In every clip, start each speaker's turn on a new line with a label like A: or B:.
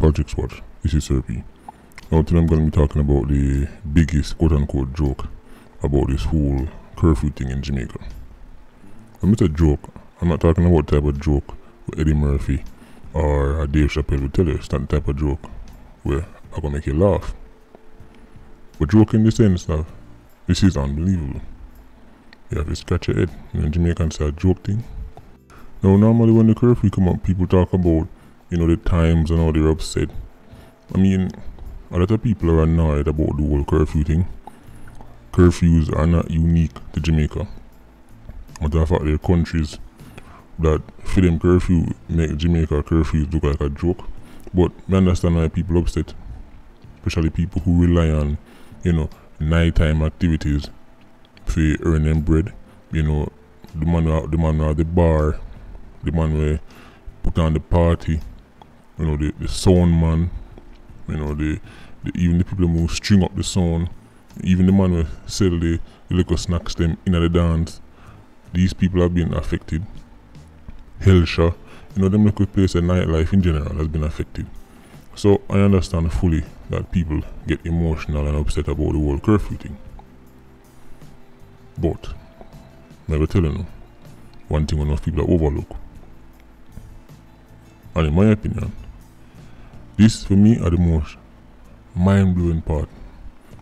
A: Politics Watch. This is Sir P. Now today I'm going to be talking about the biggest quote-unquote joke about this whole curfew thing in Jamaica. When it's a joke, I'm not talking about the type of joke where Eddie Murphy or Dave Chappelle would tell you. It's not the type of joke where I'm going to make you laugh. But joke in the sense that this is unbelievable. You have to scratch your head. In Jamaican say a joke thing. Now normally when the curfew come up, people talk about, the times and how they're upset. I mean, a lot of people are annoyed about the whole curfew thing. Curfews are not unique to Jamaica. Matter of fact, there are countries that for them curfew make Jamaica curfews look like a joke. But I understand why people upset. Especially people who rely on, nighttime activities for earning bread. The man at the bar, the man who put on the party, the sound man, even the people who string up the sound, even the man who sell the liquor snacks them in the dance. These people have been affected. Hellshire, them local place and nightlife in general has been affected. So I understand fully that people get emotional and upset about the whole curfew thing. But I will tell you one thing enough people overlook. And in my opinion, this for me are the most mind-blowing part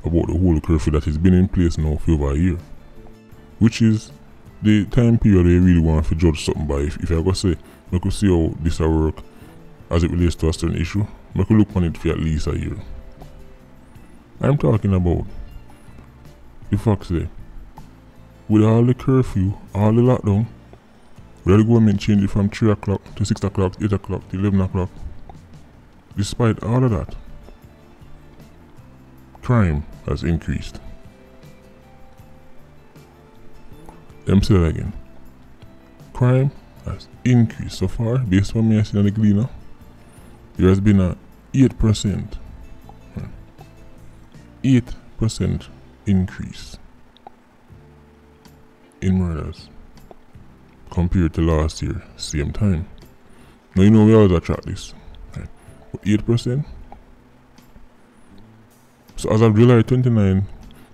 A: about the whole curfew that has been in place now for over a year. Which is the time period they really want to judge something by. If I go say, I could see how this will work as it relates to a certain issue, I could look on it for at least a year. I'm talking about the fact that with all the curfew, all the lockdown, where the government changed it from 3 o'clock to 6 o'clock, 8 o'clock to 11 o'clock. Despite all of that, crime has increased. Let me say that again. Crime has increased so far, based on what I see on the Gleaner. There has been a 8% increase in murders compared to last year, same time. Now we always attract this. Right? But 8%. So as of July 29,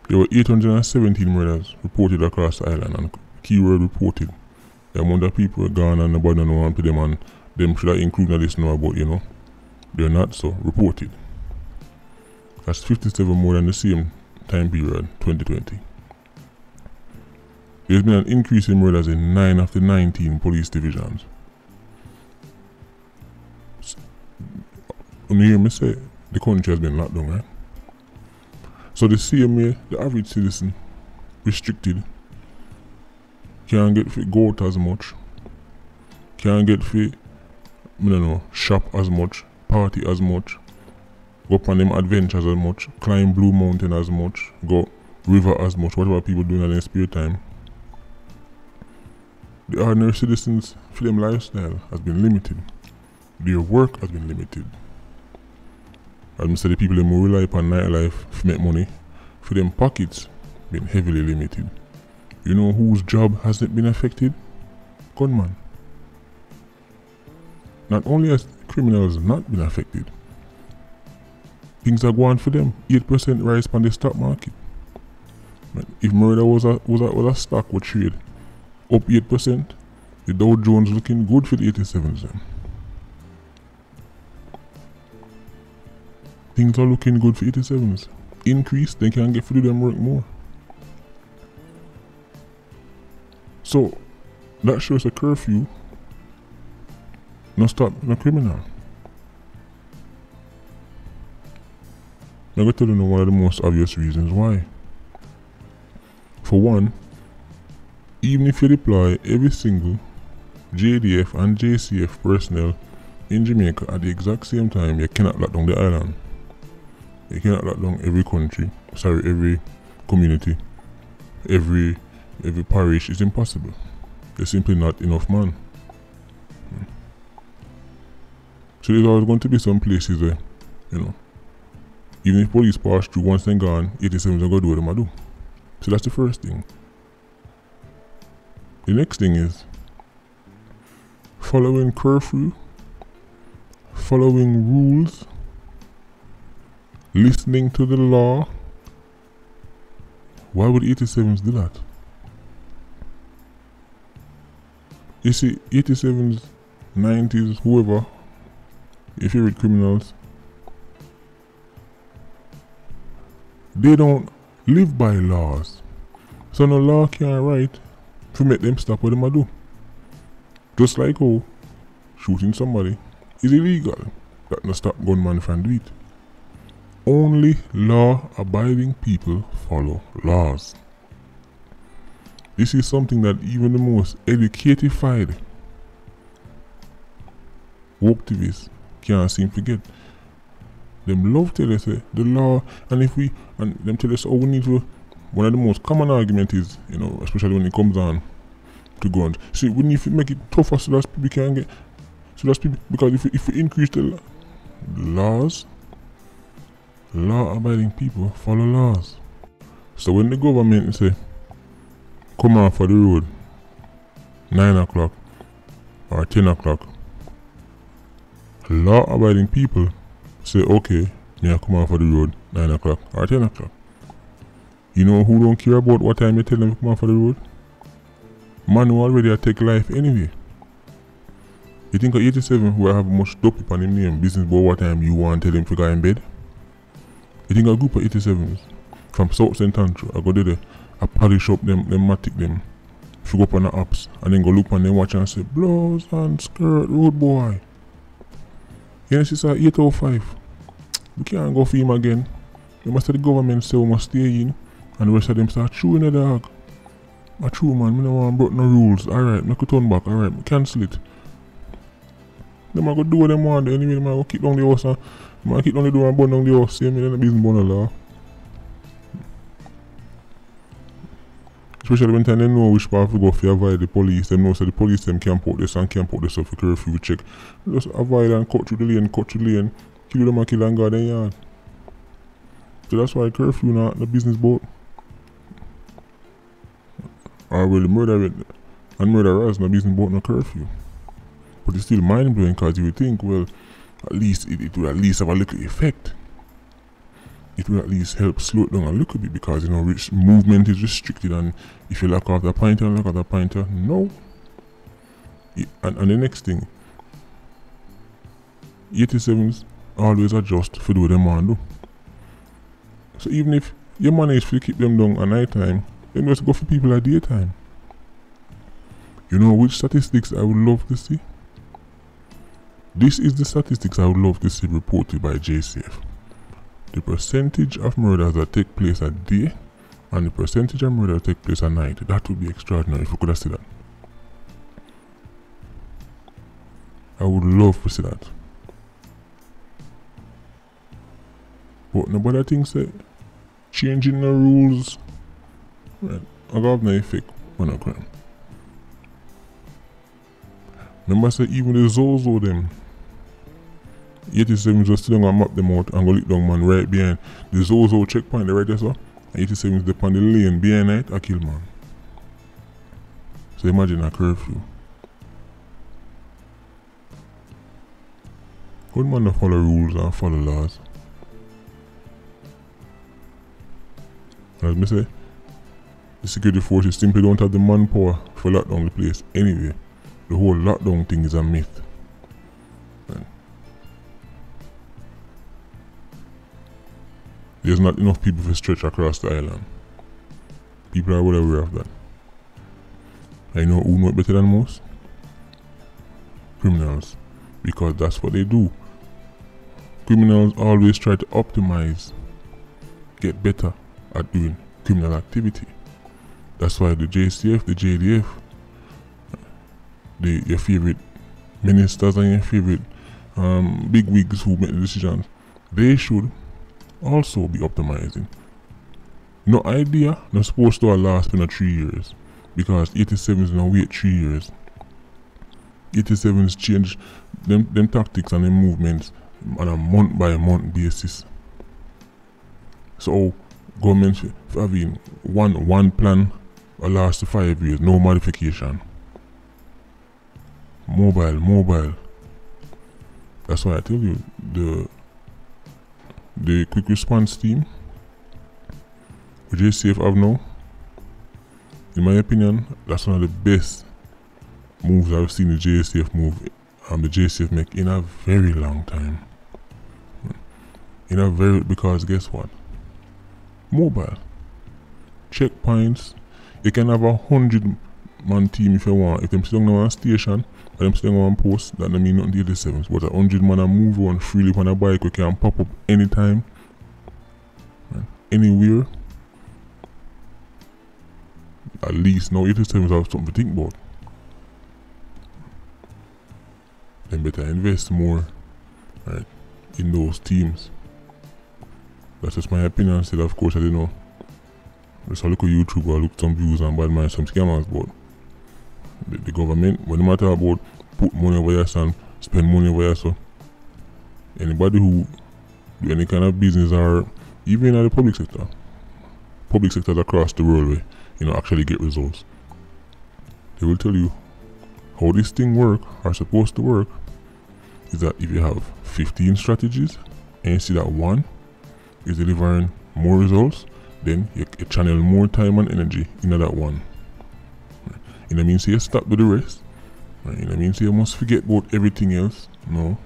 A: there were 817 murders reported across the island, and keyword reported. The amount of people are gone and nobody know what to them, and them should have included this now, but they're not, so reported. That's 57 more than the same time period, 2020. There's been an increase in murders in 9 of the 19 police divisions. When you hear me say the country has been locked down, right? So the same way the average citizen, restricted, can't get to go out as much, can't get to shop as much, party as much, go up on them adventures as much, climb Blue Mountain as much, go river as much, whatever people do in their spare time. The ordinary citizens, for them lifestyle has been limited. Their work has been limited. As I said, the people who rely upon nightlife to make money, for them pockets, been heavily limited. You know whose job hasn't been affected? Gunman. Not only has criminals not been affected, things are going for them. 8% rise on the stock market. If murder was a stock with trade, up 8%, the Dow Jones looking good for the 87s. Things are looking good for 87s. Increase, they can get to do them work more. So, that shows a curfew not stop no criminal. I'm going to tell you one of the most obvious reasons why. For one, even if you deploy every single JDF and JCF personnel in Jamaica at the exact same time, you cannot lock down the island. You cannot lock down every community, every parish. It's impossible. There's simply not enough man. So there's always going to be some places where, even if police pass through, once they're gone, 87s are going to do what they're going to do. So that's the first thing. The next thing is following curfew, following rules listening to the law. Why would 87s do that? You see, 87s, 90s, whoever, your favorite criminals, they don't live by laws. So no law can't write to make them stop what them do. Just like how shooting somebody is illegal, that no stop gunman from do it. Only law-abiding people follow laws. This is something that even the most educated woke-activists can't seem to get. Them love tell us the law, and them tell us, oh, we need to. One of the most common argument is, especially when it comes on to guns. See, we need to make it tougher so that people can get, because if we increase the laws, law-abiding people follow laws. So when the government say, come on for the road, 9 o'clock or 10 o'clock, law-abiding people say, okay, me I come on for the road 9 o'clock or 10 o'clock. You know who don't care about what time you tell them to come on for the road? Man who already take life anyway. You think of 87 who have much dope upon him name, business about what time you want to tell him to go in bed? You think a group of 87s from South Central, I go there, I polish up them matic them, if you go up on the apps, and then go look on them watch and say, blouse and skirt, road boy. Yes, it's at 8:05. We can't go for him again. The must of the government say we must stay in, and the rest of them start chewing the dog. I chew, man, I don't want to break no rules. Alright, make a turn back, alright, cancel it. Them are going to do what they want anyway, them are going to keep down the house and keep down the door and burn down the house. Same in the business burn the law. Especially when they know which path to go for avoid the police. They know so the police them can't put this and can't put this up for curfew check. Just avoid and cut through the lane, kill them and kill and go their yard. So that's why curfew not the business boat. Or well, the murder and murderers no business boat no curfew. But it's still mind blowing because you would think, well, at least it will at least have a little effect. It will at least help slow it down a little bit because movement is restricted, and if you lock off the pointer, no. And the next thing, 87s always adjust for do what they want to do. So even if you manage to keep them down at night time, then just go for people at daytime. You know which statistics I would love to see? This is the statistics I would love to see reported by JCF. The percentage of murders that take place at day and the percentage of murders that take place at night. That would be extraordinary if we could have seen that. I would love to see that. But nobody thinks that changing the rules, right, I got no effect on a crime. Remember say even the Zozo them 87s just still gonna map them out and go lick down man right behind the Zozo checkpoint right there, so 87s dep on the lane behind it, I kill man. So imagine a curfew. Good man to follow rules and follow laws. As me say, the security forces simply don't have the manpower for lock down the place anyway. The whole lockdown thing is a myth. Right. There's not enough people to stretch across the island. People are well aware of that. I know who know it better than most? Criminals. Because that's what they do. Criminals always try to optimize, get better at doing criminal activity. That's why the JCF, the JDF, your favorite ministers and your favorite big wigs who make the decisions, they should also be optimizing. No idea, not supposed to last in 3 years because 87s now wait 3 years. 87s change them tactics and them movements on a month by month basis. So government having one plan will last 5 years, no modification. Mobile. That's why I tell you the the quick response team, which JCF have now, in my opinion, that's one of the best moves I've seen the JCF make in a very long time. Because guess what? Mobile. Checkpoints. You can have 100-man team if you want. If them sit down on a station or them sit down on post, that don't mean nothing to the 87s. But 100 man a move on freely on a bike, we can pop up anytime, anywhere. At least now 87s have something to think about. Then better invest more, right, in those teams. That's just my opinion. Still, of course, I don't know. Just look at YouTube or look some views and bad mind some scammers, but the government, when they matter about put money over here and spend money over here, so anybody who do any kind of business or even in the public sectors across the world where actually get results, they will tell you how this thing work or supposed to work is that if you have 15 strategies and you see that one is delivering more results, then you channel more time and energy into that one. It don't mean say you stop with the rest. It don't mean say you must forget about everything else. No.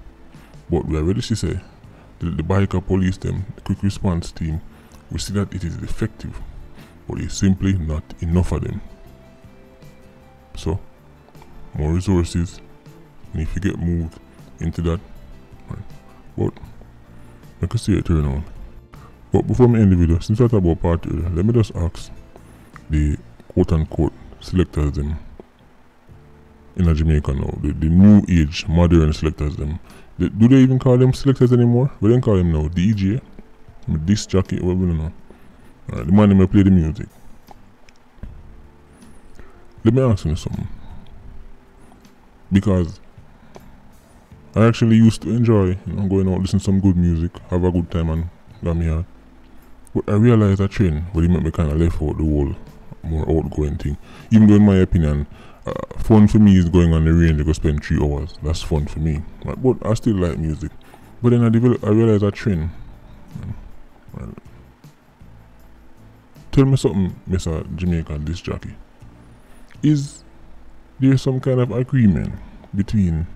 A: But we are ready to say the biker police them, the quick response team, we see that it is effective, but it's simply not enough of them. So more resources need to get moved into that. But I can see it turn on. But before I end the video, since I talk about party, let me just ask the quote-unquote selectors them in Jamaica now, the new age modern selectors them. Do they even call them selectors anymore? We don't call them now DJ, disc jockey, what we don't know. The man who play the music. Let me ask you something. Because I actually used to enjoy going out, listen to some good music, have a good time and got me out. But I realized a trend where it make me kind of left out the whole more outgoing thing. Even though in my opinion, fun for me is going on the range and go spend 3 hours. That's fun for me. But I still like music. But then I realized a trend. Tell me something, Mr. Jamaican disc jockey. Is there some kind of agreement between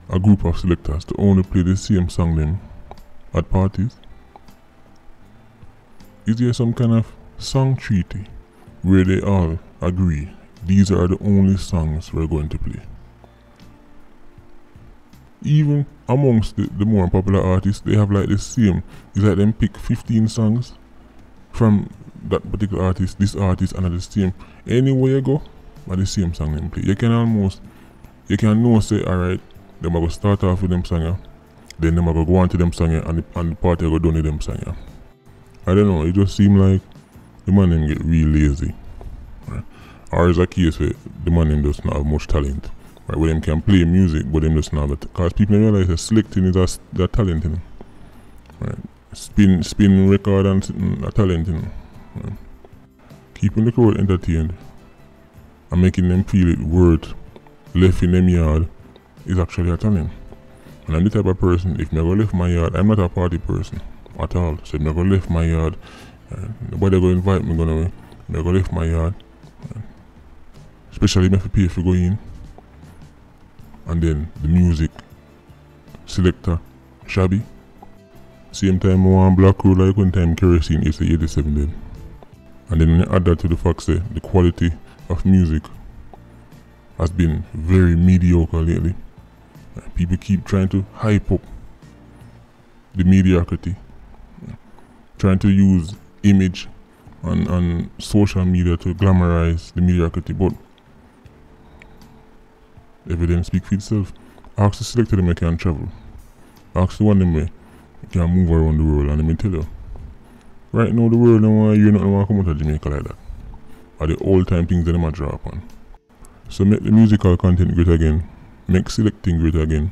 A: a group of selectors to only play the same song them at parties? Is there some kind of song treaty where they all agree these are the only songs we're going to play? Even amongst the more popular artists, they have like the same. It's like them pick 15 songs from that particular artist, this artist, and the same. Anywhere you go, but the same song them play. You can know say, alright, them are going to start off with them song, then them are going to go on to them song, and the party are going to done with them song. I don't know, it just seems like the man them get real lazy. Right? Or is a case where the man them does not have much talent. Right? Where them can play music, but them just not have it. Because people realize that selecting is their talent. Right? Spin record and a talent. Right? Keeping the crowd entertained and making them feel it worth left in them yard is actually a talent. And I'm the type of person, if I go left my yard, I'm not a party person at all. So if I go left my yard, nobody go invite me gonna way. I go left my yard, especially if I have to pay for going in. And then the music selector shabby. Same time I want Black Road like one time Kerosene is 87 then. And then when you add that to the fact that the quality of music has been very mediocre lately. People keep trying to hype up the mediocrity, trying to use image and social media to glamorize the mediocrity, but evidence speak for itself. Ask the selector them can travel. Ask the one them way can move around the world, and let me tell you, right now the world don't want you not want to come out of Jamaica like that. Are the old time things that they might draw upon. So make the musical content great again. Make selecting great again.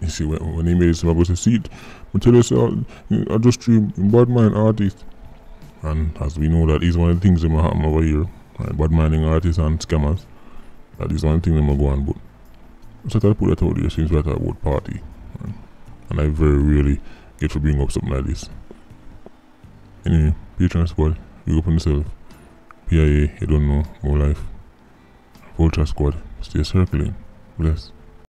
A: You see, when he made it, I was a seat. I tell you, I just stream bad mind artist. And as we know, that is one of the things that might happen over here. Right? Bad minding artists and scammers. That is one thing that might go on. But so I put that out there since we talk about party. Right? And and I very rarely get to bring up something like this. Anyway, Patreon Squad, you up on yourself. PIA, you don't know, more life. Vulture Squad, stay circling. Bless.